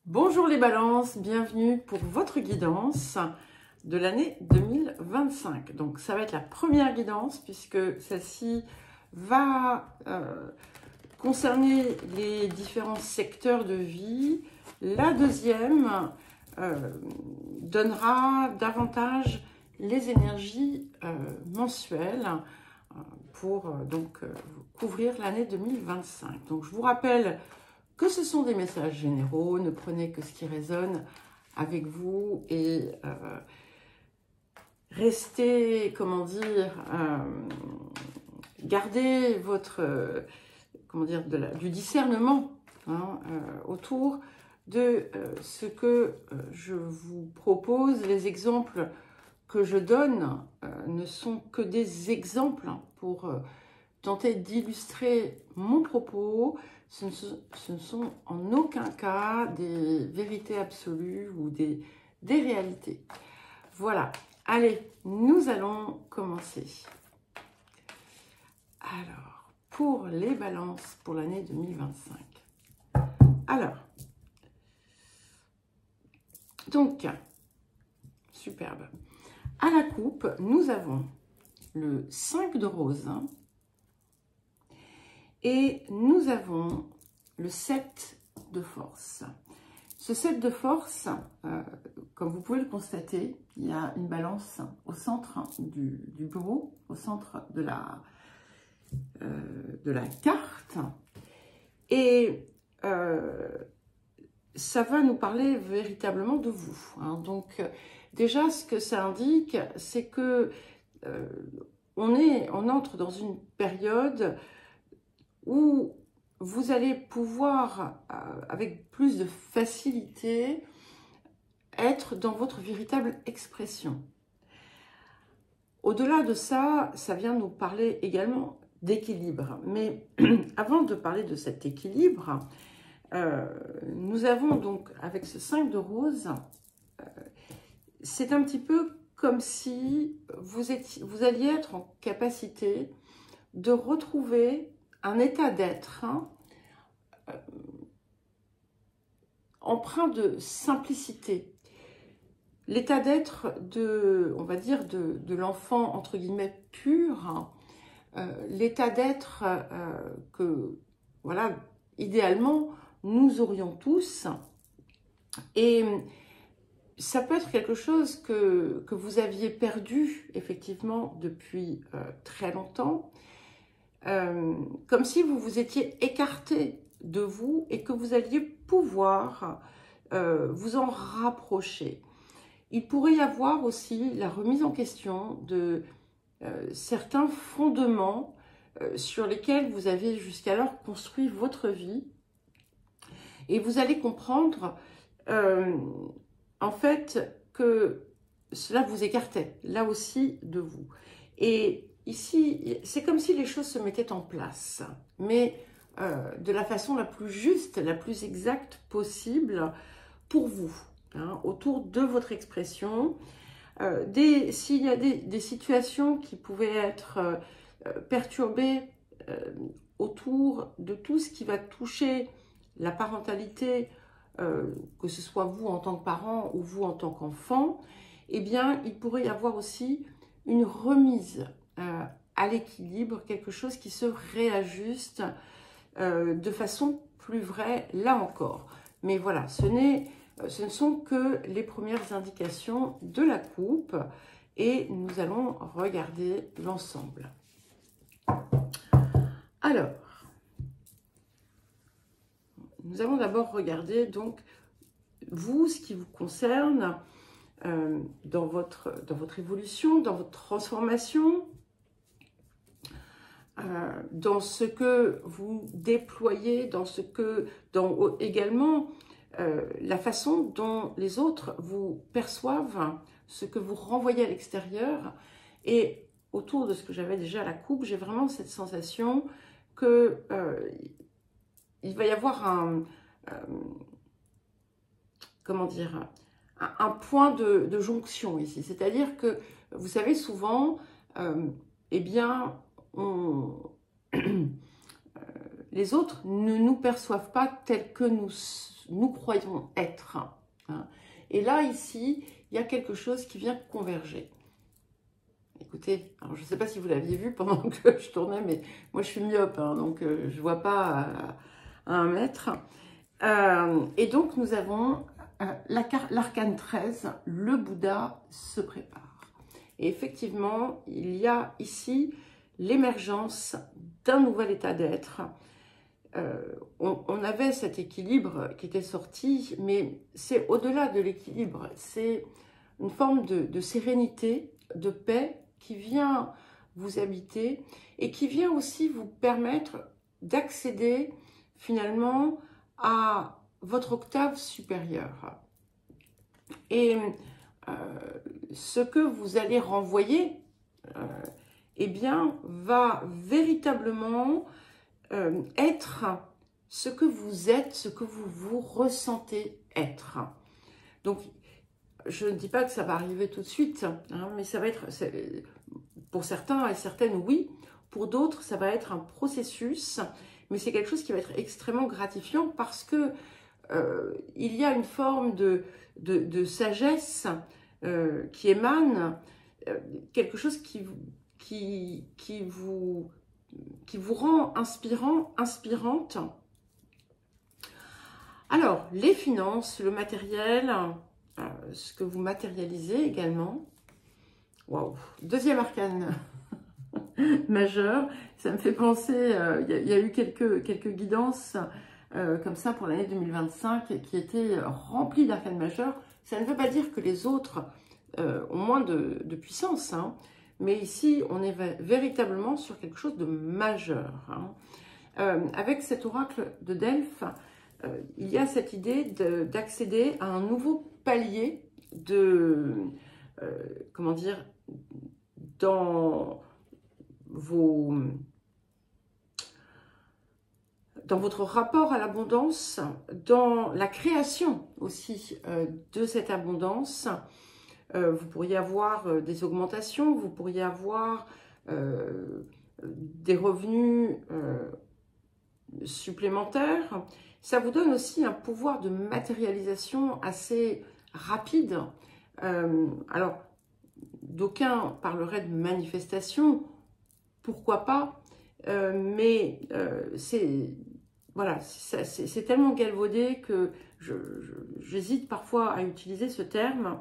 Bonjour les balances, bienvenue pour votre guidance de l'année 2025. Donc ça va être la première guidance puisque celle-ci va concerner les différents secteurs de vie. La deuxième donnera davantage les énergies mensuelles pour couvrir l'année 2025. Donc je vous rappelle que ce sont des messages généraux, ne prenez que ce qui résonne avec vous et restez, comment dire, gardez votre, du discernement autour de ce que je vous propose. Les exemples que je donne ne sont que des exemples pour tenter d'illustrer mon propos. Ce ne sont en aucun cas des vérités absolues ou des réalités. Voilà, allez, nous allons commencer. Alors, pour les balances pour l'année 2025. Alors, donc, superbe. À la coupe, nous avons le 5 de rose. Et nous avons le 7 de force. Ce 7 de force, comme vous pouvez le constater, il y a une balance au centre du bureau, au centre de la carte. Et ça va nous parler véritablement de vous. Donc déjà, ce que ça indique, c'est que on entre dans une période où vous allez pouvoir, avec plus de facilité, être dans votre véritable expression. Au-delà de ça, ça vient nous parler également d'équilibre. Mais avant de parler de cet équilibre, nous avons donc, avec ce 5 de rose, c'est un petit peu comme si vous alliez être en capacité de retrouver un état d'être empreint de simplicité. L'état d'être on va dire, de l'enfant, entre guillemets, pur. L'état d'être que, voilà, idéalement, nous aurions tous. Et ça peut être quelque chose que vous aviez perdu, effectivement, depuis très longtemps. Comme si vous vous étiez écarté de vous et que vous alliez pouvoir vous en rapprocher. Il pourrait y avoir aussi la remise en question de certains fondements sur lesquels vous avez jusqu'alors construit votre vie. Et vous allez comprendre en fait que cela vous écartait là aussi de vous. Et ici, c'est comme si les choses se mettaient en place, mais de la façon la plus juste, la plus exacte possible pour vous, autour de votre expression. S'il y a des situations qui pouvaient être perturbées autour de tout ce qui va toucher la parentalité, que ce soit vous en tant que parent ou vous en tant qu'enfant, eh bien, il pourrait y avoir aussi une remise à l'équilibre, quelque chose qui se réajuste de façon plus vraie, là encore. Mais voilà, ce ne sont que les premières indications de la coupe et nous allons regarder l'ensemble. Alors, nous allons d'abord regarder donc vous, ce qui vous concerne dans votre évolution, dans votre transformation, dans ce que vous déployez, également la façon dont les autres vous perçoivent, ce que vous renvoyez à l'extérieur. Et autour de ce que j'avais déjà à la coupe, j'ai vraiment cette sensation que il va y avoir comment dire, un point de jonction ici. C'est-à-dire que, vous savez, souvent, eh bien, les autres ne nous perçoivent pas tels que nous nous croyons être. Hein. Et là, ici, il y a quelque chose qui vient converger. Écoutez, alors je ne sais pas si vous l'aviez vu pendant que je tournais, mais moi je suis myope, hein, donc je ne vois pas à 1 mètre. Et donc nous avons l'arcane 13, le Bouddha se prépare. Et effectivement, il y a ici l'émergence d'un nouvel état d'être. On avait cet équilibre qui était sorti, mais c'est au-delà de l'équilibre, c'est une forme de sérénité, de paix qui vient vous habiter et qui vient aussi vous permettre d'accéder finalement à votre octave supérieure. Et ce que vous allez renvoyer, eh bien, va véritablement être ce que vous êtes, ce que vous vous ressentez être. Donc, je ne dis pas que ça va arriver tout de suite, hein, mais ça va être, pour certains et certaines, oui. Pour d'autres, ça va être un processus, mais c'est quelque chose qui va être extrêmement gratifiant parce que il y a une forme de sagesse qui émane, quelque chose qui vous rend inspirante. Alors, les finances, le matériel, ce que vous matérialisez également. Waouh, deuxième arcane majeur. Ça me fait penser, il y a eu quelques guidances comme ça pour l'année 2025 qui étaient remplies d'arcanes majeurs. Ça ne veut pas dire que les autres ont moins de puissance, hein, mais ici, on est véritablement sur quelque chose de majeur. Hein. Avec cet oracle de Delphes, il y a cette idée d'accéder à un nouveau palier de, comment dire, dans votre rapport à l'abondance, dans la création aussi de cette abondance. Vous pourriez avoir des augmentations, vous pourriez avoir des revenus supplémentaires. Ça vous donne aussi un pouvoir de matérialisation assez rapide. Alors, d'aucuns parleraient de manifestation, pourquoi pas, mais voilà, c'est tellement galvaudé que j'hésite parfois à utiliser ce terme.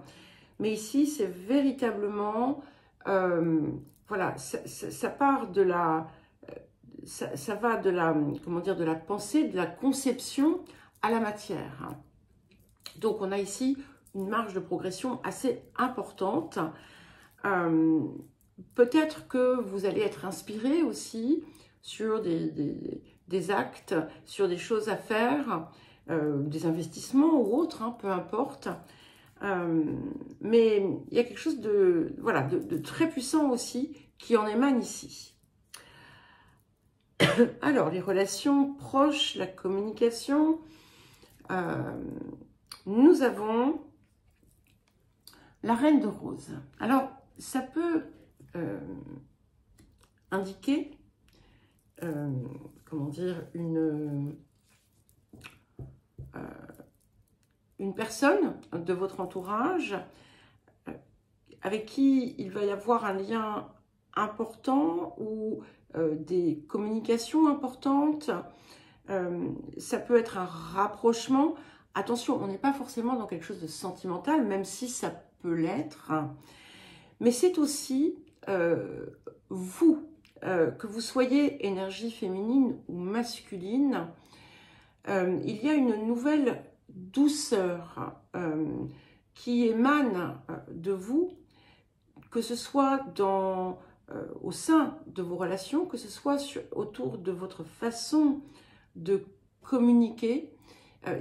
Mais ici, c'est véritablement, voilà, ça part de la, ça va de la, comment dire, de la pensée, de la conception à la matière. Donc, on a ici une marge de progression assez importante. Peut-être que vous allez être inspiré aussi sur des actes, sur des choses à faire, des investissements ou autres, hein, peu importe. Mais il y a quelque chose voilà, de très puissant aussi qui en émane ici. Alors, les relations proches, la communication, nous avons la reine de rose. Alors, ça peut indiquer, comment dire, une personne de votre entourage avec qui il va y avoir un lien important ou des communications importantes. Ça peut être un rapprochement. Attention, on n'est pas forcément dans quelque chose de sentimental, même si ça peut l'être. Mais c'est aussi vous, que vous soyez énergie féminine ou masculine, il y a une nouvelle douceur qui émane de vous, que ce soit au sein de vos relations, que ce soit autour de votre façon de communiquer.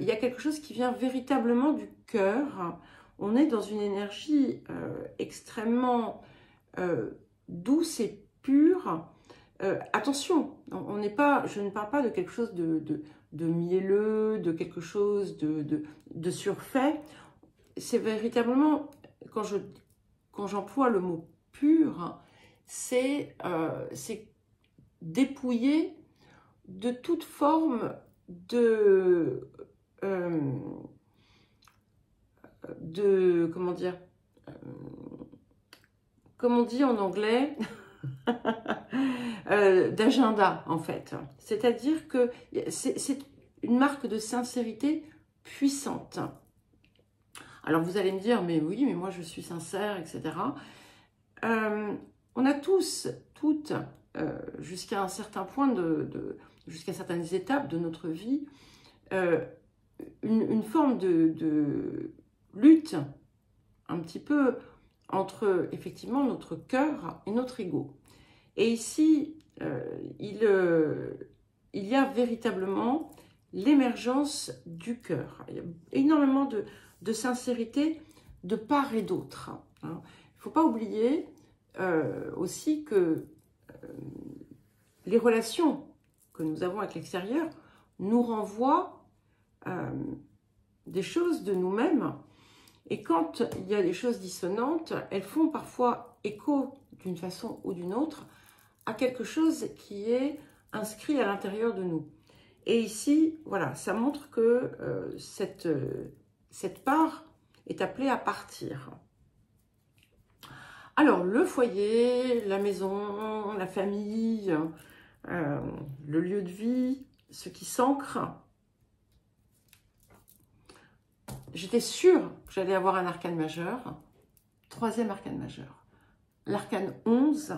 Il y a quelque chose qui vient véritablement du cœur. On est dans une énergie extrêmement douce et pure. Attention, je ne parle pas de quelque chose de mielleux, de quelque chose de surfait. C'est véritablement, quand j'emploie le mot pur, c'est dépouillé de toute forme de comment dire, comme on dit en anglais, d'agenda en fait. C'est-à-dire que c'est une marque de sincérité puissante. Alors vous allez me dire, mais oui, mais moi je suis sincère, etc. On a tous, toutes, jusqu'à un certain point, jusqu'à certaines étapes de notre vie, une forme de lutte un petit peu entre effectivement notre cœur et notre ego. Et ici, il y a véritablement l'émergence du cœur. Il y a énormément de sincérité de part et d'autre. Il ne faut pas oublier aussi que les relations que nous avons avec l'extérieur nous renvoient des choses de nous-mêmes. Et quand il y a des choses dissonantes, elles font parfois écho d'une façon ou d'une autre à quelque chose qui est inscrit à l'intérieur de nous. Et ici, voilà, ça montre que cette part est appelée à partir. Alors, le foyer, la maison, la famille, le lieu de vie, ce qui s'ancre. J'étais sûre que j'allais avoir un arcane majeur, troisième arcane majeur, l'arcane 11.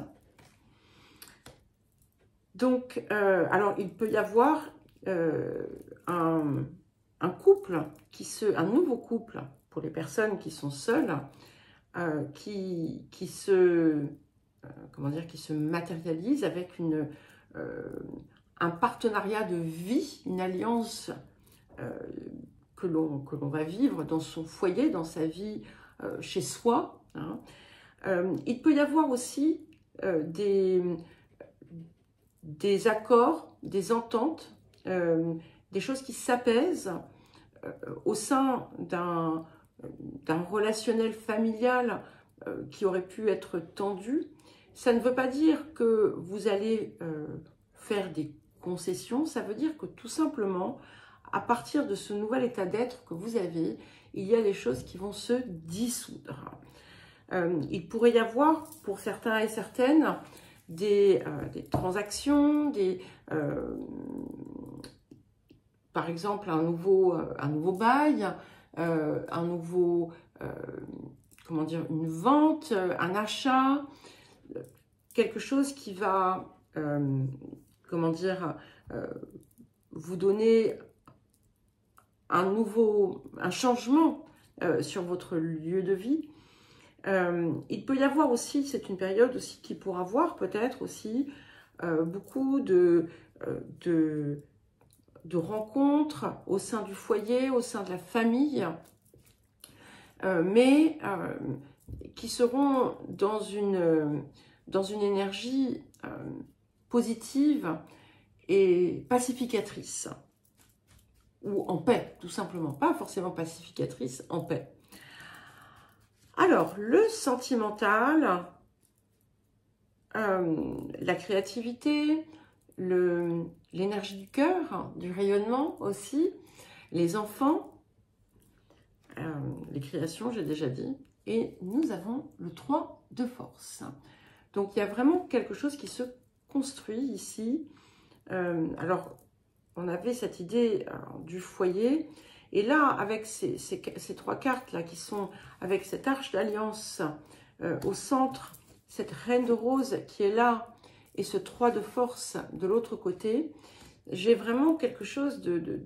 Donc, alors, il peut y avoir un couple, un nouveau couple, pour les personnes qui sont seules, qui se matérialise avec un partenariat de vie, une alliance que l'on va vivre dans son foyer, dans sa vie chez soi. Hein. Il peut y avoir aussi des accords, des ententes, des choses qui s'apaisent au sein d'un relationnel familial qui aurait pu être tendu. Ça ne veut pas dire que vous allez faire des concessions, ça veut dire que tout simplement, à partir de ce nouvel état d'être que vous avez, il y a des choses qui vont se dissoudre. Il pourrait y avoir, pour certains et certaines, des transactions, par exemple un nouveau bail, comment dire, une vente, un achat, quelque chose qui va, comment dire, vous donner un changement sur votre lieu de vie. Il peut y avoir aussi, c'est une période aussi qui pourra voir peut-être aussi beaucoup de rencontres au sein du foyer, au sein de la famille, mais qui seront dans une énergie positive et pacificatrice, ou en paix, tout simplement, pas forcément pacificatrice, en paix. Alors, le sentimental, la créativité, l'énergie du cœur, du rayonnement aussi, les enfants, les créations, j'ai déjà dit, et nous avons le 3 de force. Donc, il y a vraiment quelque chose qui se construit ici. Alors, on avait cette idée du foyer, et là, avec ces 3 cartes-là qui sont avec cette arche d'alliance au centre, cette reine de rose qui est là, et ce 3 de force de l'autre côté, j'ai vraiment quelque chose de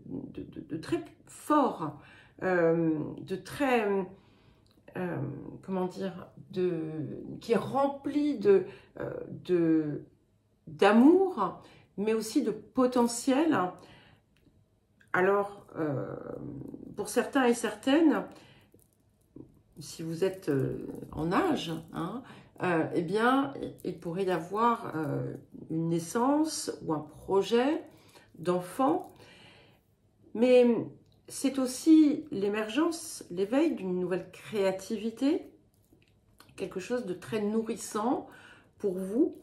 très fort, de très, comment dire, qui est rempli d'amour, mais aussi de potentiel. Alors, pour certains et certaines, si vous êtes en âge, hein, eh bien, il pourrait y avoir une naissance ou un projet d'enfant, mais c'est aussi l'émergence, l'éveil d'une nouvelle créativité, quelque chose de très nourrissant pour vous.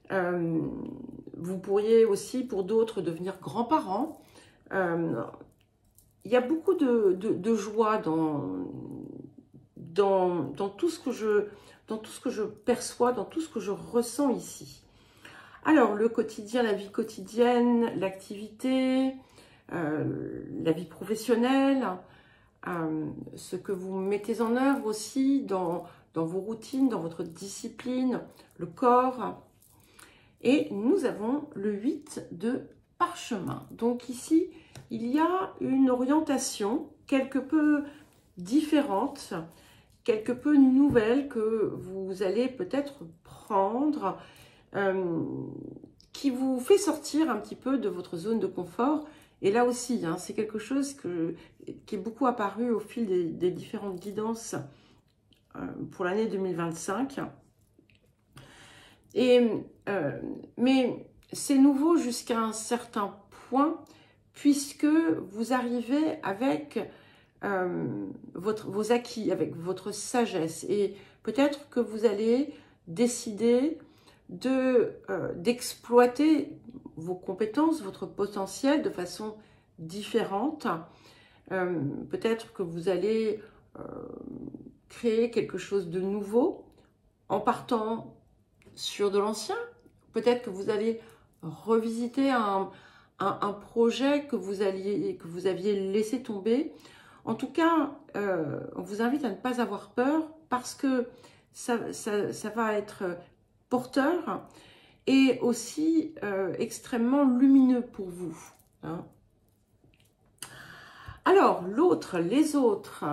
Vous pourriez aussi, pour d'autres, devenir grands-parents. Il y a beaucoup de joie dans tout ce que je perçois, dans tout ce que je ressens ici. Alors, le quotidien, la vie quotidienne, l'activité, la vie professionnelle, ce que vous mettez en œuvre aussi dans vos routines, dans votre discipline, le corps. Et nous avons le 8 de parchemin. Donc ici, il y a une orientation quelque peu différente, quelque peu nouvelle que vous allez peut-être prendre, qui vous fait sortir un petit peu de votre zone de confort. Et là aussi, hein, c'est quelque chose qui est beaucoup apparu au fil des différentes guidances pour l'année 2025. Mais c'est nouveau jusqu'à un certain point, puisque vous arrivez avec vos acquis, avec votre sagesse. Et peut-être que vous allez décider d'exploiter vos compétences, votre potentiel de façon différente. Peut-être que vous allez créer quelque chose de nouveau en partant sur de l'ancien. Peut-être que vous allez revisiter un projet que vous aviez laissé tomber. En tout cas, on vous invite à ne pas avoir peur parce que ça va être porteur et aussi extrêmement lumineux pour vous. Hein. Alors, les autres,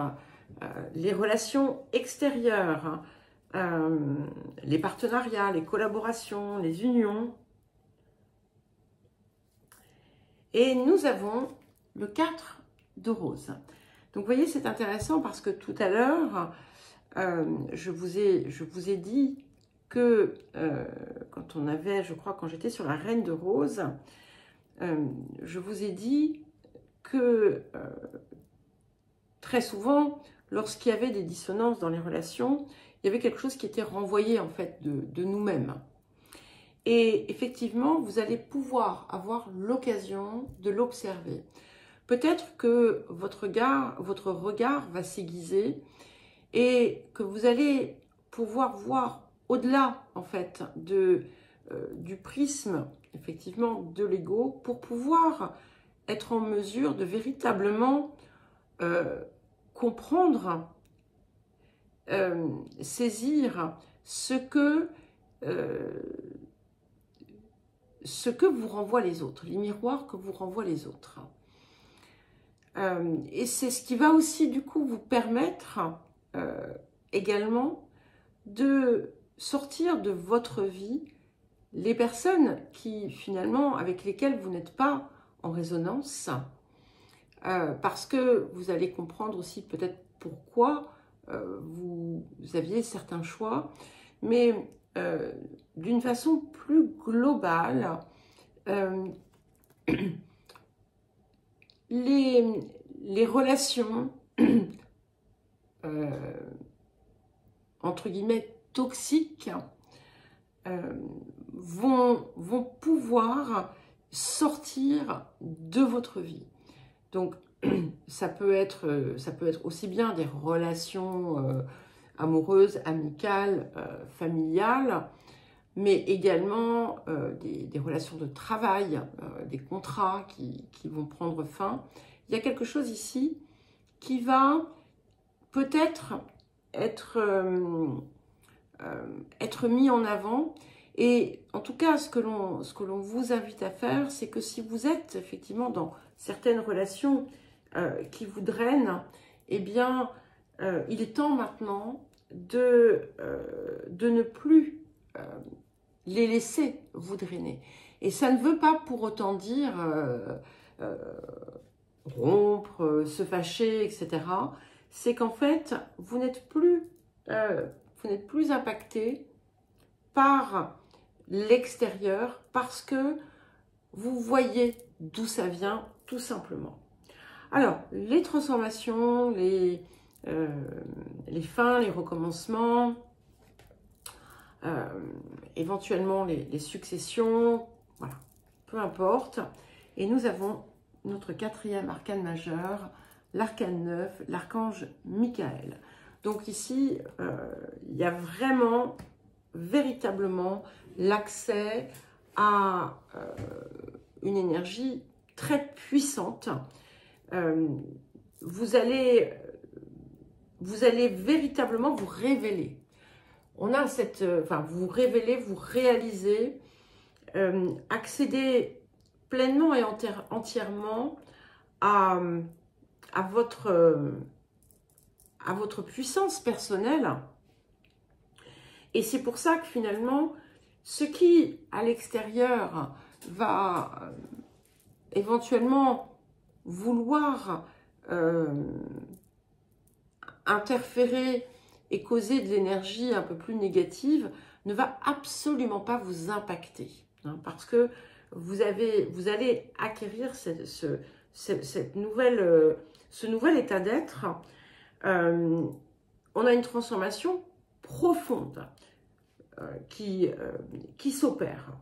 les relations extérieures, les partenariats, les collaborations, les unions. Et nous avons le 4 de rose. Donc, vous voyez, c'est intéressant parce que tout à l'heure, je vous ai dit que quand on avait, je crois, quand j'étais sur la reine de rose, je vous ai dit que très souvent, lorsqu'il y avait des dissonances dans les relations, il y avait quelque chose qui était renvoyé en fait de nous-mêmes. Et effectivement, vous allez pouvoir avoir l'occasion de l'observer. Peut-être que votre regard va s'aiguiser et que vous allez pouvoir voir au-delà en fait du prisme effectivement de l'ego pour pouvoir être en mesure de véritablement comprendre, saisir ce que vous renvoient les autres, les miroirs que vous renvoient les autres. Et c'est ce qui va aussi du coup vous permettre également de sortir de votre vie les personnes qui finalement avec lesquelles vous n'êtes pas en résonance, parce que vous allez comprendre aussi peut-être pourquoi vous aviez certains choix, mais d'une façon plus globale, les relations entre guillemets toxiques vont pouvoir sortir de votre vie. Donc ça peut être aussi bien des relations amoureuses, amicales, familiales, mais également des relations de travail, des contrats qui vont prendre fin. Il y a quelque chose ici qui va peut-être être mis en avant. Et en tout cas, ce que l'on vous invite à faire, c'est que si vous êtes effectivement dans certaines relations qui vous drainent, eh bien, il est temps maintenant de ne plus les laisser vous drainer. Et ça ne veut pas pour autant dire rompre, se fâcher, etc. C'est qu'en fait, vous n'êtes plus impacté par l'extérieur parce que vous voyez d'où ça vient, tout simplement. Alors, les transformations, les fins, les recommencements, éventuellement les successions, voilà, peu importe. Et nous avons notre 4e arcane majeur, l'arcane 9, l'archange Michael. Donc ici, il y a vraiment, véritablement, l'accès à une énergie très puissante. Vous allez véritablement vous révéler. On a cette, vous révéler, vous réaliser, accéder pleinement et entièrement à votre puissance personnelle. Et c'est pour ça que finalement, ce qui, à l'extérieur, va éventuellement vouloir interférer et causer de l'énergie un peu plus négative, ne va absolument pas vous impacter. Hein, parce que vous allez acquérir ce nouvel état d'être. On a une transformation profonde qui s'opère.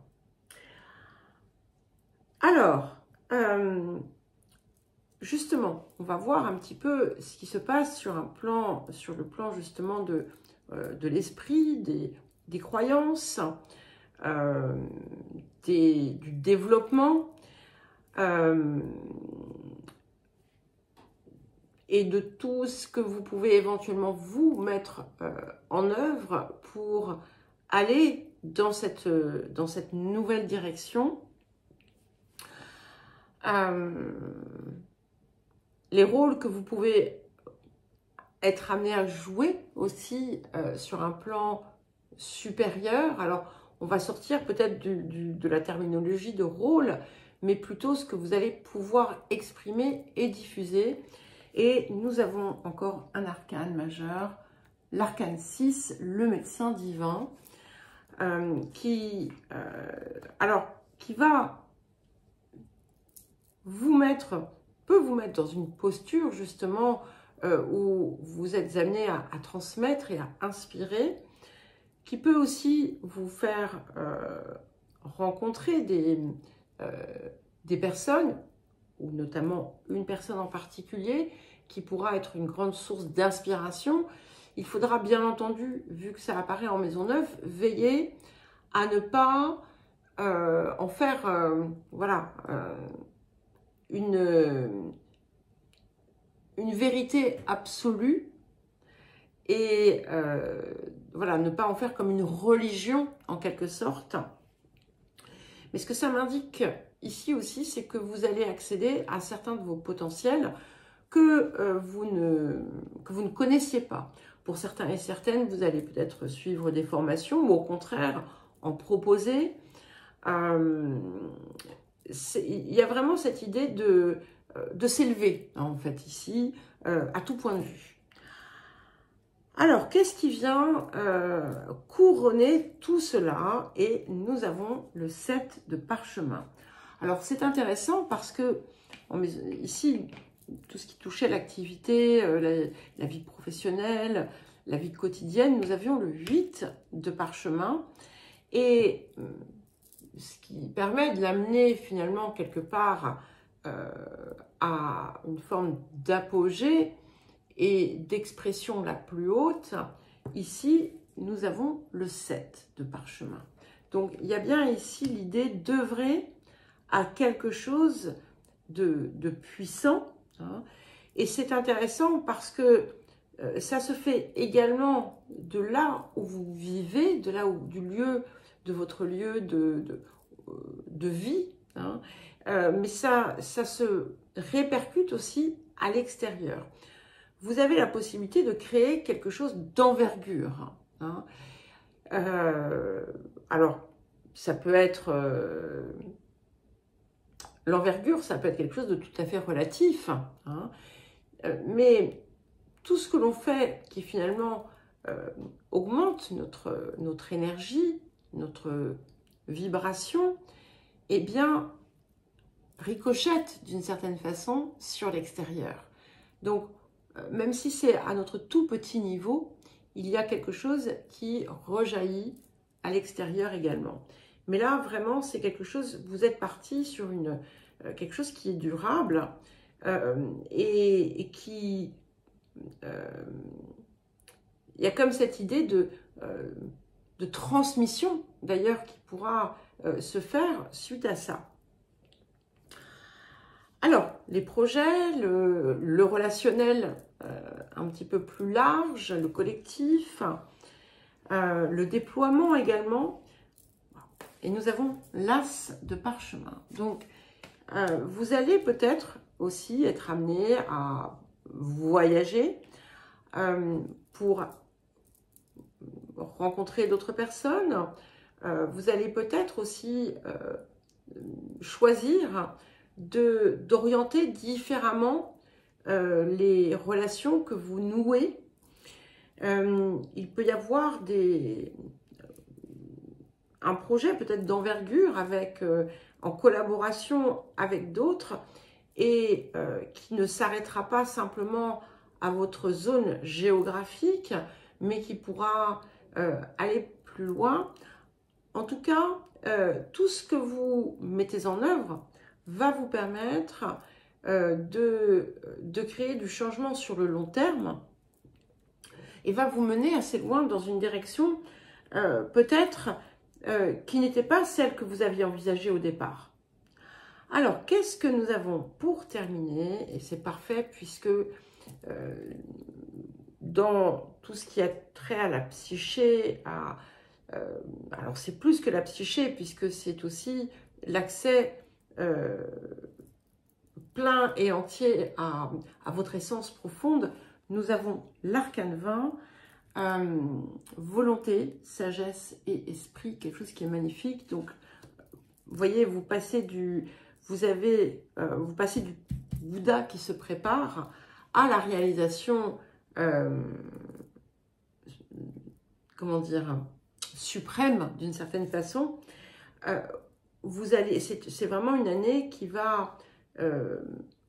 Alors, justement, on va voir un petit peu ce qui se passe sur le plan justement de l'esprit, des croyances, du développement et de tout ce que vous pouvez éventuellement vous mettre en œuvre pour aller dans cette nouvelle direction. Les rôles que vous pouvez être amené à jouer aussi sur un plan supérieur. Alors, on va sortir peut-être de la terminologie de rôle, mais plutôt ce que vous allez pouvoir exprimer et diffuser. Et nous avons encore un arcane majeur, l'arcane 6, le médecin divin, qui va peut vous mettre dans une posture justement où vous êtes amené à transmettre et à inspirer, qui peut aussi vous faire rencontrer des personnes, ou notamment une personne en particulier, qui pourra être une grande source d'inspiration. Il faudra bien entendu, vu que ça apparaît en maison 9, veiller à ne pas en faire une vérité absolue et ne pas en faire comme une religion en quelque sorte. Mais ce que ça m'indique ici aussi, c'est que vous allez accéder à certains de vos potentiels que vous ne connaissiez pas. Pour certains et certaines, vous allez peut-être suivre des formations ou au contraire en proposer. Il y a vraiment cette idée de s'élever, hein, en fait, ici, à tout point de vue. Alors, qu'est-ce qui vient couronner tout cela? Et nous avons le 7 de parchemin. Alors, c'est intéressant parce que, ici, tout ce qui touchait l'activité, la vie professionnelle, la vie quotidienne, nous avions le 8 de parchemin. Et ce qui permet de l'amener finalement quelque part à une forme d'apogée et d'expression la plus haute. Ici, nous avons le 7 de parchemin. Donc, il y a bien ici l'idée d'œuvrer à quelque chose de puissant. Hein. Et c'est intéressant parce que ça se fait également de là où vous vivez, de votre lieu de vie. Hein. Mais ça se répercute aussi à l'extérieur. Vous avez la possibilité de créer quelque chose d'envergure. Hein. Alors, ça peut être... l'envergure, ça peut être quelque chose de tout à fait relatif. Hein. Mais tout ce que l'on fait qui finalement augmente notre énergie, notre vibration, eh bien, ricochette d'une certaine façon sur l'extérieur. Donc, même si c'est à notre tout petit niveau, il y a quelque chose qui rejaillit à l'extérieur également. Mais là, vraiment, c'est quelque chose, vous êtes parti sur quelque chose qui est durable et qui il y a comme cette idée de transmission, d'ailleurs, qui pourra se faire suite à ça. Alors, les projets, le relationnel un petit peu plus large, le collectif, le déploiement également. Et nous avons l'as de parchemin. Donc, vous allez peut-être aussi être amené à voyager pour rencontrer d'autres personnes. Vous allez peut-être aussi choisir d'orienter différemment les relations que vous nouez. Il peut y avoir un projet peut-être d'envergure en collaboration avec d'autres et qui ne s'arrêtera pas simplement à votre zone géographique, mais qui pourra aller plus loin. En tout cas, tout ce que vous mettez en œuvre va vous permettre de créer du changement sur le long terme et va vous mener assez loin dans une direction peut-être qui n'était pas celle que vous aviez envisagée au départ. Alors, qu'est-ce que nous avons pour terminer? Et c'est parfait puisque dans tout ce qui a trait à la psyché, alors c'est plus que la psyché puisque c'est aussi l'accès plein et entier à votre essence profonde. Nous avons l'arcane 20, volonté, sagesse et esprit, quelque chose qui est magnifique. Donc, vous voyez, vous passez du Bouddha qui se prépare à la réalisation, comment dire, suprême d'une certaine façon. C'est vraiment une année qui va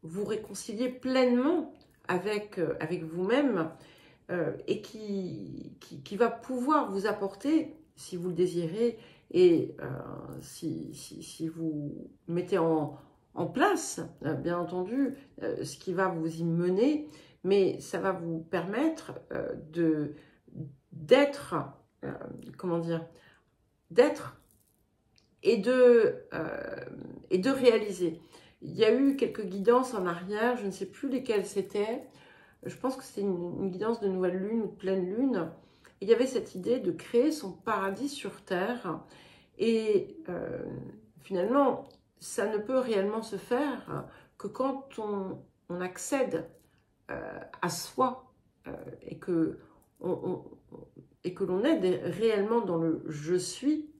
vous réconcilier pleinement avec vous-même et qui va pouvoir vous apporter, si vous le désirez, et si vous mettez en place, bien entendu, ce qui va vous y mener, mais ça va vous permettre d'être, comment dire, d'être et de réaliser. Il y a eu quelques guidances en arrière, je ne sais plus lesquelles c'était. Je pense que c'était une guidance de nouvelle lune ou de pleine lune. Il y avait cette idée de créer son paradis sur Terre. Et finalement, ça ne peut réellement se faire que quand on accède à soi et que l'on est réellement dans le « je suis ».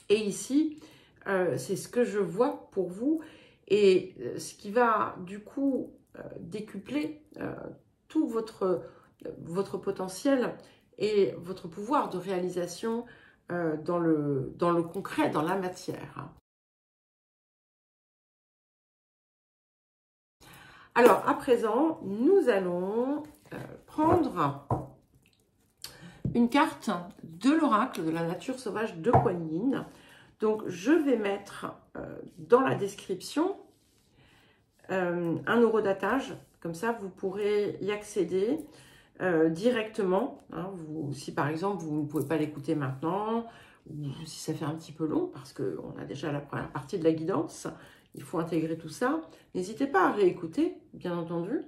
Et ici, c'est ce que je vois pour vous. Et ce qui va du coup décupler tout votre potentiel et votre pouvoir de réalisation dans le concret, dans la matière. Alors, à présent, nous allons prendre une carte de l'oracle de la nature sauvage de Kuan Yin. Donc, je vais mettre dans la description un horodatage. Comme ça, vous pourrez y accéder directement. Hein, si par exemple, vous ne pouvez pas l'écouter maintenant, ou si ça fait un petit peu long, parce qu'on a déjà la première partie de la guidance, il faut intégrer tout ça. N'hésitez pas à réécouter, bien entendu.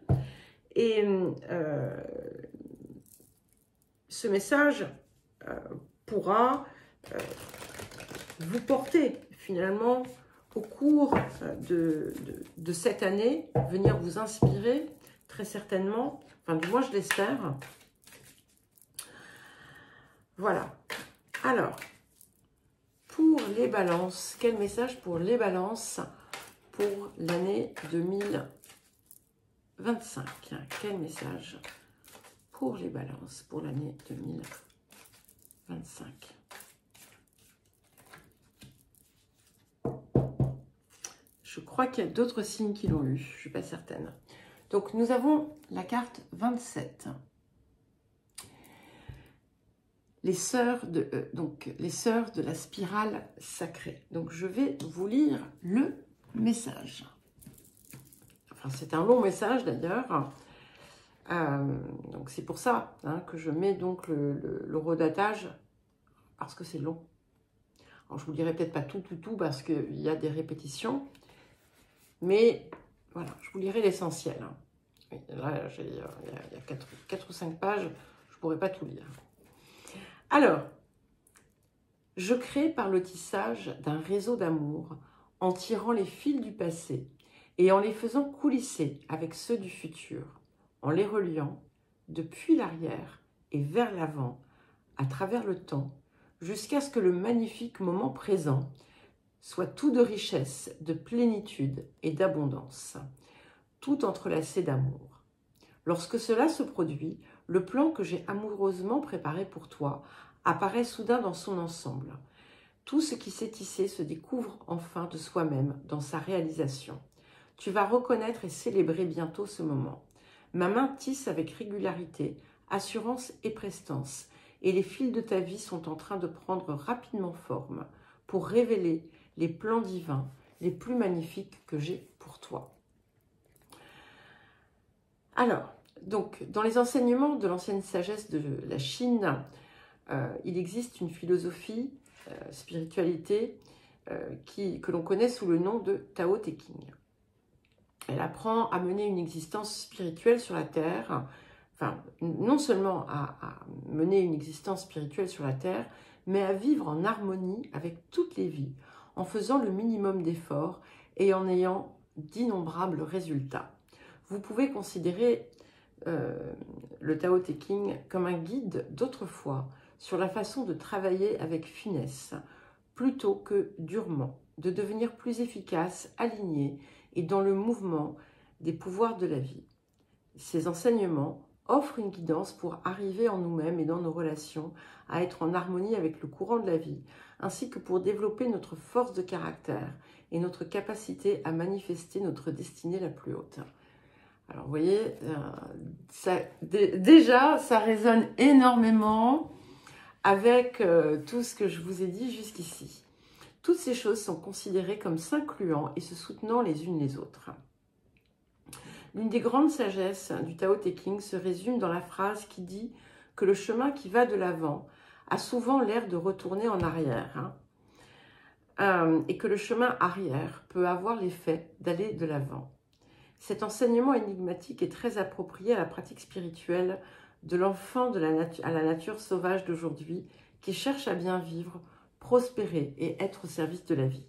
Et ce message pourra vous porter finalement au cours de cette année, venir vous inspirer très certainement, enfin du moins je l'espère. Voilà. Alors, pour les balances, quel message pour les balances pour l'année 2025? Quel message pour les balances pour l'année 2025? Je crois qu'il y a d'autres signes qui l'ont eu, je ne suis pas certaine. Donc, nous avons la carte 27. Les sœurs de la spirale sacrée. Donc, je vais vous lire le message. Enfin, c'est un long message d'ailleurs. Donc c'est pour ça hein, que je mets donc le redatage, parce que c'est long. Alors je vous dirai peut-être pas tout, parce qu'il y a des répétitions, mais voilà, je vous lirai l'essentiel. Hein. Oui, là, il y a 4 ou 5 pages, je ne pourrai pas tout lire. Alors, je crée par le tissage d'un réseau d'amour, en tirant les fils du passé et en les faisant coulisser avec ceux du futur, en les reliant depuis l'arrière et vers l'avant, à travers le temps, jusqu'à ce que le magnifique moment présent soit tout de richesse, de plénitude et d'abondance, tout entrelacé d'amour. Lorsque cela se produit, le plan que j'ai amoureusement préparé pour toi apparaît soudain dans son ensemble. Tout ce qui s'est tissé se découvre enfin de soi-même dans sa réalisation. Tu vas reconnaître et célébrer bientôt ce moment. Ma main tisse avec régularité, assurance et prestance, et les fils de ta vie sont en train de prendre rapidement forme pour révéler les plans divins les plus magnifiques que j'ai pour toi. Alors, donc, dans les enseignements de l'ancienne sagesse de la Chine, il existe une philosophie, spiritualité, que l'on connaît sous le nom de Tao Te Ching. Elle apprend à mener une existence spirituelle sur la Terre, enfin, non seulement à mener une existence spirituelle sur la Terre, mais à vivre en harmonie avec toutes les vies, en faisant le minimum d'efforts et en ayant d'innombrables résultats. Vous pouvez considérer le Tao Te Ching comme un guide d'autrefois sur la façon de travailler avec finesse, plutôt que durement, de devenir plus efficace, aligné et dans le mouvement des pouvoirs de la vie. Ces enseignements offrent une guidance pour arriver en nous-mêmes et dans nos relations à être en harmonie avec le courant de la vie, ainsi que pour développer notre force de caractère et notre capacité à manifester notre destinée la plus haute. Alors, vous voyez, déjà, ça résonne énormément avec tout ce que je vous ai dit jusqu'ici. Toutes ces choses sont considérées comme s'incluant et se soutenant les unes les autres. L'une des grandes sagesses du Tao Te Ching se résume dans la phrase qui dit que le chemin qui va de l'avant a souvent l'air de retourner en arrière, et que le chemin arrière peut avoir l'effet d'aller de l'avant. Cet enseignement énigmatique est très approprié à la pratique spirituelle de l'enfant à la nature sauvage d'aujourd'hui qui cherche à bien vivre, prospérer et être au service de la vie.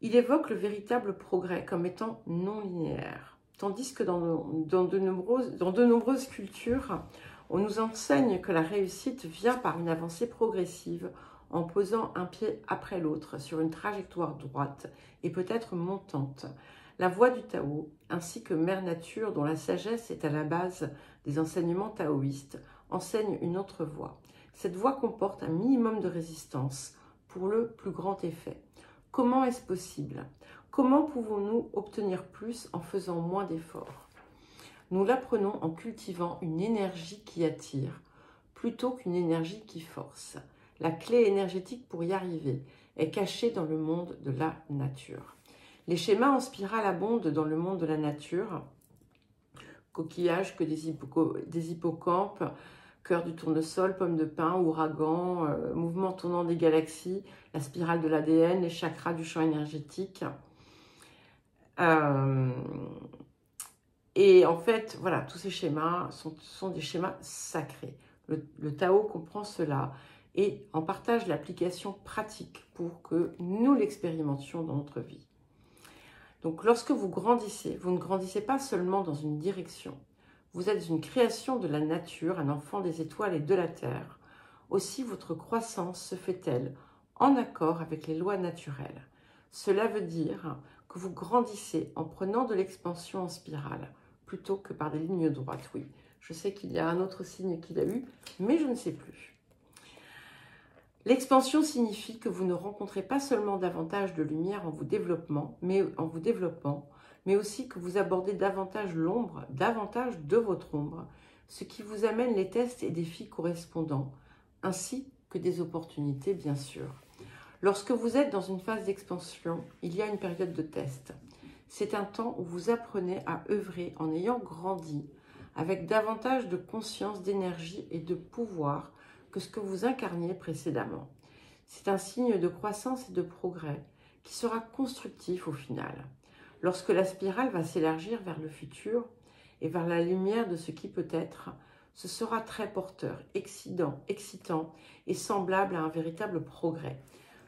Il évoque le véritable progrès comme étant non linéaire, tandis que dans de nombreuses cultures, on nous enseigne que la réussite vient par une avancée progressive en posant un pied après l'autre sur une trajectoire droite et peut-être montante. La voie du Tao, ainsi que Mère Nature, dont la sagesse est à la base des enseignements taoïstes, enseigne une autre voie. Cette voie comporte un minimum de résistance pour le plus grand effet. Comment est-ce possible? Comment pouvons-nous obtenir plus en faisant moins d'efforts? Nous l'apprenons en cultivant une énergie qui attire, plutôt qu'une énergie qui force. La clé énergétique pour y arriver est cachée dans le monde de la nature. Les schémas en spirale abondent dans le monde de la nature. Coquillages, que des hippocampes, cœur du tournesol, pomme de pin, ouragan, mouvement tournant des galaxies, la spirale de l'ADN, les chakras du champ énergétique. Et en fait, voilà, tous ces schémas sont des schémas sacrés. Le Tao comprend cela et en partage l'application pratique pour que nous l'expérimentions dans notre vie. Donc, lorsque vous grandissez, vous ne grandissez pas seulement dans une direction. Vous êtes une création de la nature, un enfant des étoiles et de la terre. Aussi, votre croissance se fait-elle en accord avec les lois naturelles. Cela veut dire que vous grandissez en prenant de l'expansion en spirale, plutôt que par des lignes droites. Oui, je sais qu'il y a un autre signe qu'il a eu, mais je ne sais plus. L'expansion signifie que vous ne rencontrez pas seulement davantage de lumière en vous développant, mais aussi que vous abordez davantage l'ombre, davantage de votre ombre, ce qui vous amène les tests et défis correspondants, ainsi que des opportunités, bien sûr. Lorsque vous êtes dans une phase d'expansion, il y a une période de test. C'est un temps où vous apprenez à œuvrer en ayant grandi, avec davantage de conscience, d'énergie et de pouvoir que ce que vous incarniez précédemment. C'est un signe de croissance et de progrès qui sera constructif au final. Lorsque la spirale va s'élargir vers le futur et vers la lumière de ce qui peut être, ce sera très porteur, excitant et semblable à un véritable progrès.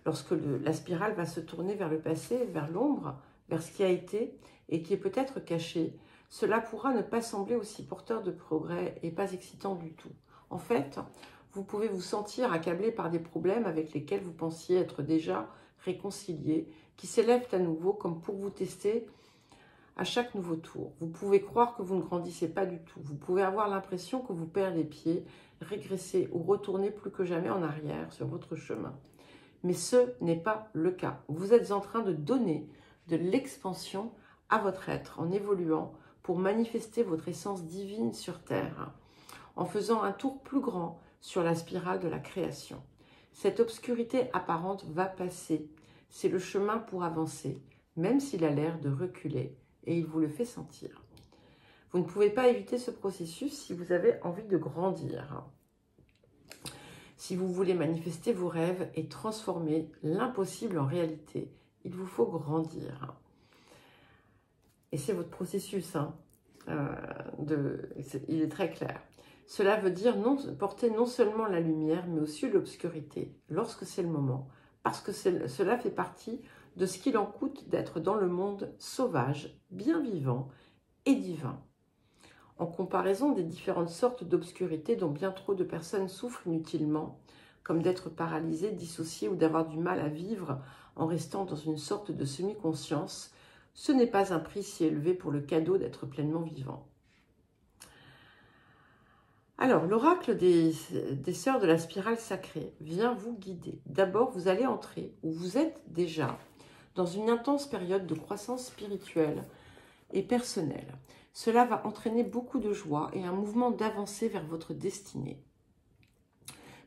Lorsque la spirale va se tourner vers le passé, vers l'ombre, vers ce qui a été et qui est peut-être caché, cela pourra ne pas sembler aussi porteur de progrès et pas excitant du tout. En fait, vous pouvez vous sentir accablé par des problèmes avec lesquels vous pensiez être déjà réconcilié, qui s'élèvent à nouveau comme pour vous tester à chaque nouveau tour. Vous pouvez croire que vous ne grandissez pas du tout. Vous pouvez avoir l'impression que vous perdez pied, régressez ou retournez plus que jamais en arrière sur votre chemin. Mais ce n'est pas le cas. Vous êtes en train de donner de l'expansion à votre être en évoluant pour manifester votre essence divine sur Terre, en faisant un tour plus grand sur la spirale de la création. Cette obscurité apparente va passer. C'est le chemin pour avancer, même s'il a l'air de reculer, et il vous le fait sentir. Vous ne pouvez pas éviter ce processus si vous avez envie de grandir. Si vous voulez manifester vos rêves et transformer l'impossible en réalité, il vous faut grandir. Et c'est votre processus, il est très clair. Cela veut dire porter non seulement la lumière, mais aussi l'obscurité, lorsque c'est le moment, parce que cela fait partie de ce qu'il en coûte d'être dans le monde sauvage, bien vivant et divin. En comparaison des différentes sortes d'obscurité dont bien trop de personnes souffrent inutilement, comme d'être paralysées, dissociées ou d'avoir du mal à vivre en restant dans une sorte de semi-conscience, ce n'est pas un prix si élevé pour le cadeau d'être pleinement vivant. Alors, l'oracle des sœurs de la spirale sacrée vient vous guider. D'abord, vous allez entrer, ou vous êtes déjà, dans une intense période de croissance spirituelle et personnelle. Cela va entraîner beaucoup de joie et un mouvement d'avancée vers votre destinée.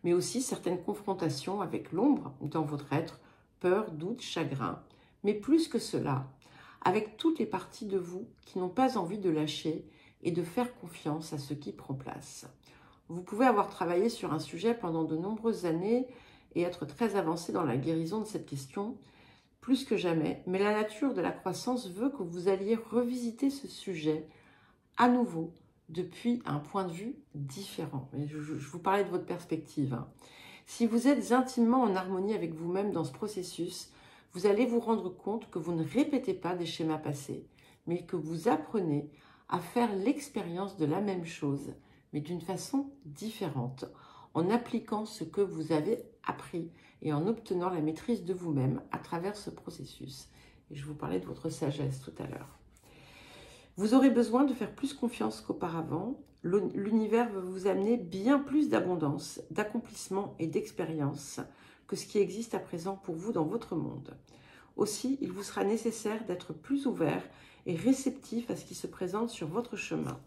Mais aussi certaines confrontations avec l'ombre dans votre être, peur, doute, chagrin. Mais plus que cela, avec toutes les parties de vous qui n'ont pas envie de lâcher et de faire confiance à ce qui prend place. Vous pouvez avoir travaillé sur un sujet pendant de nombreuses années et être très avancé dans la guérison de cette question, plus que jamais, mais la nature de la croissance veut que vous alliez revisiter ce sujet à nouveau, depuis un point de vue différent. Je vous parlais de votre perspective. Si vous êtes intimement en harmonie avec vous-même dans ce processus, vous allez vous rendre compte que vous ne répétez pas des schémas passés, mais que vous apprenez à faire l'expérience de la même chose, mais d'une façon différente, en appliquant ce que vous avez appris et en obtenant la maîtrise de vous-même à travers ce processus. Et je vous parlais de votre sagesse tout à l'heure. Vous aurez besoin de faire plus confiance qu'auparavant. L'univers veut vous amener bien plus d'abondance, d'accomplissement et d'expérience que ce qui existe à présent pour vous dans votre monde. Aussi, il vous sera nécessaire d'être plus ouvert et réceptif à ce qui se présente sur votre chemin.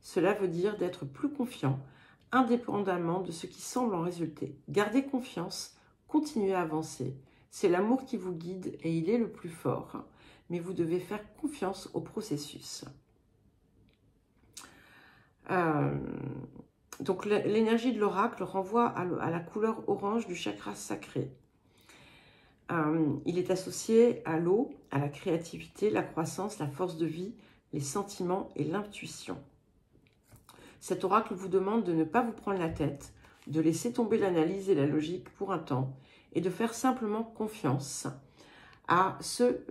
Cela veut dire d'être plus confiant, indépendamment de ce qui semble en résulter. Gardez confiance, continuez à avancer. C'est l'amour qui vous guide et il est le plus fort. Mais vous devez faire confiance au processus. Donc l'énergie de l'oracle renvoie à la couleur orange du chakra sacré. Il est associé à l'eau, à la créativité, la croissance, la force de vie, les sentiments et l'intuition. Cet oracle vous demande de ne pas vous prendre la tête, de laisser tomber l'analyse et la logique pour un temps et de faire simplement confiance à ce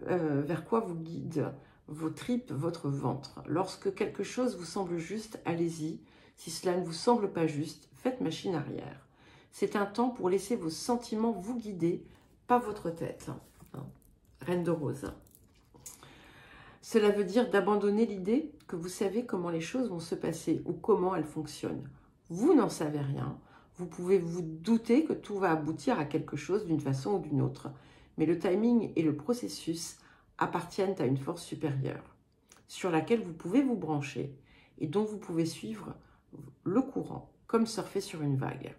vers quoi vous guident vos tripes, votre ventre. Lorsque quelque chose vous semble juste, allez-y. Si cela ne vous semble pas juste, faites machine arrière. C'est un temps pour laisser vos sentiments vous guider, pas votre tête. Reine de rose. Cela veut dire d'abandonner l'idée que vous savez comment les choses vont se passer ou comment elles fonctionnent. Vous n'en savez rien. Vous pouvez vous douter que tout va aboutir à quelque chose d'une façon ou d'une autre. Mais le timing et le processus appartiennent à une force supérieure sur laquelle vous pouvez vous brancher et dont vous pouvez suivre le courant, comme surfer sur une vague,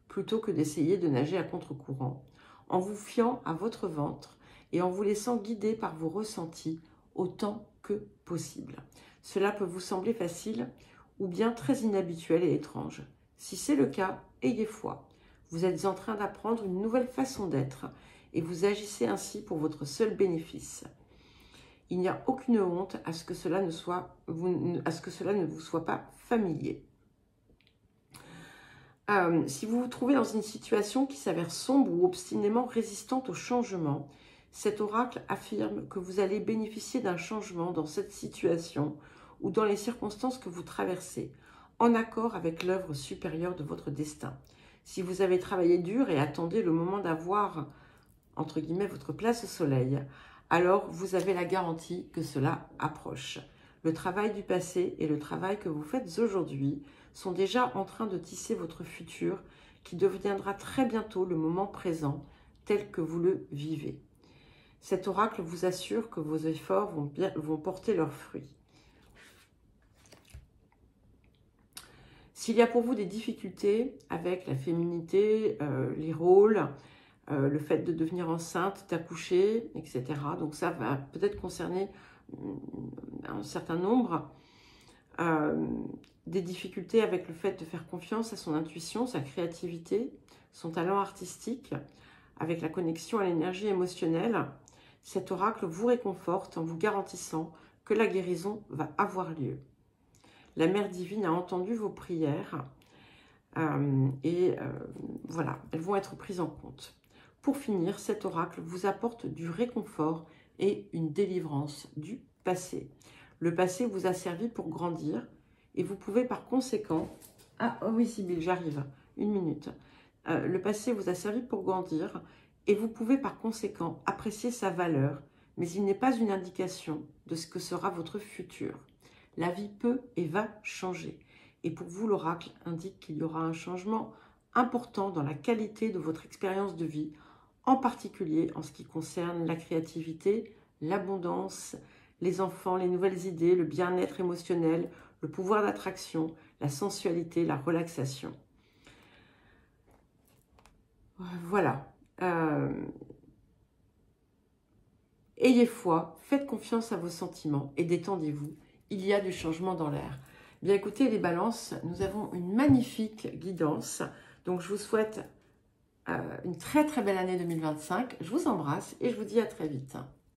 plutôt que d'essayer de nager à contre-courant, en vous fiant à votre ventre et en vous laissant guider par vos ressentis autant que possible. Cela peut vous sembler facile ou bien très inhabituel et étrange. Si c'est le cas, ayez foi. Vous êtes en train d'apprendre une nouvelle façon d'être et vous agissez ainsi pour votre seul bénéfice. Il n'y a aucune honte à ce que cela ne vous soit pas familier. Si vous vous trouvez dans une situation qui s'avère sombre ou obstinément résistante au changement, cet oracle affirme que vous allez bénéficier d'un changement dans cette situation ou dans les circonstances que vous traversez, en accord avec l'œuvre supérieure de votre destin. Si vous avez travaillé dur et attendez le moment d'avoir, entre guillemets, votre place au soleil, alors vous avez la garantie que cela approche. Le travail du passé et le travail que vous faites aujourd'hui sont déjà en train de tisser votre futur qui deviendra très bientôt le moment présent tel que vous le vivez. Cet oracle vous assure que vos efforts vont porter leurs fruits. S'il y a pour vous des difficultés avec la féminité, les rôles, le fait de devenir enceinte, d'accoucher, etc. Donc ça va peut-être concerner un certain nombre. Des difficultés avec le fait de faire confiance à son intuition, sa créativité, son talent artistique, avec la connexion à l'énergie émotionnelle. Cet oracle vous réconforte en vous garantissant que la guérison va avoir lieu. La Mère divine a entendu vos prières voilà, elles vont être prises en compte. Pour finir, cet oracle vous apporte du réconfort et une délivrance du passé. Le passé vous a servi pour grandir et vous pouvez par conséquent... Ah oh oui, Sybille, j'arrive. Une minute. Le passé vous a servi pour grandir et vous pouvez par conséquent apprécier sa valeur, mais il n'est pas une indication de ce que sera votre futur. La vie peut et va changer. Et pour vous, l'oracle indique qu'il y aura un changement important dans la qualité de votre expérience de vie, en particulier en ce qui concerne la créativité, l'abondance, les enfants, les nouvelles idées, le bien-être émotionnel, le pouvoir d'attraction, la sensualité, la relaxation. Voilà. Ayez foi, faites confiance à vos sentiments et détendez-vous. Il y a du changement dans l'air. Bien écoutez les balances, nous avons une magnifique guidance. Donc je vous souhaite une très très belle année 2025. Je vous embrasse et je vous dis à très vite.